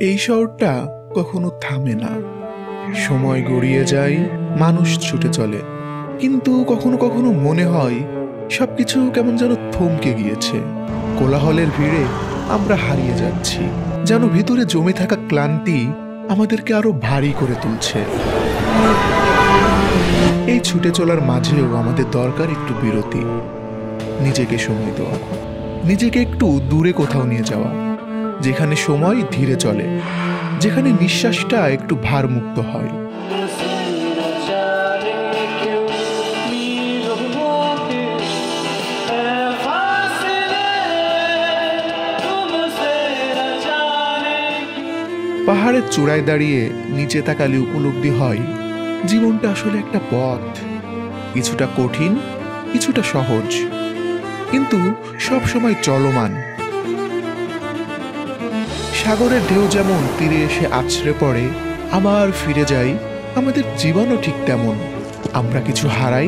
এই শহরটা কখনো থামে না। সময় গড়িয়ে যায়, মানুষ ছুটে চলে, কিন্তু কখনো কখনো মনে হয় সবকিছু কেমন যেন থমকে গিয়েছে। কোলাহলের ভিড়ে আমরা হারিয়ে যাচ্ছি, যেন ভিতরে জমে থাকা ক্লান্তি আমাদেরকে আরো ভারী করে তুলছে। এই ছুটে চলার মাঝেও আমাদের দরকার একটু বিরতি, নিজেকে সময় দেওয়া, নিজেকে একটু দূরে কোথাও নিয়ে যাওয়া, যেখানে সময় ধীরে চলে, যেখানে নিঃশ্বাসটা একটু ভারমুক্ত হয়। পাহাড়ের চূড়ায় দাঁড়িয়ে নিচে তাকালে উপলব্ধি হয় জীবনটা আসলে একটা পথ, কিছুটা কঠিন, কিছুটা সহজ, কিন্তু সব সময় চলমান। সাগরের ঢেউ যেমন তীরে এসে আছড়ে পড়ে আবার ফিরে যায়, আমাদের জীবনও ঠিক তেমন। আমরা কিছু হারাই,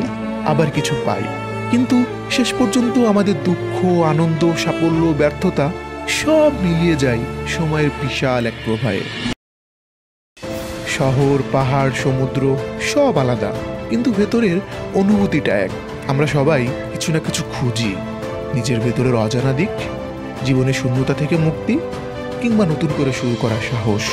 আবার কিছু পাই, কিন্তু শেষ পর্যন্ত আমাদের দুঃখ, আনন্দ, সাফল্য, ব্যর্থতা সব মিলিয়ে যায় সময়ের বিশাল এক প্রবাহে। শহর, পাহাড়, সমুদ্র সব আলাদা, কিন্তু ভেতরের অনুভূতিটা এক। আমরা সবাই কিছু না কিছু খুঁজি, নিজের ভেতরের অজানা দিক, জীবনের শূন্যতা থেকে মুক্তি, কিংবা নতুন করে শুরু করার সাহস।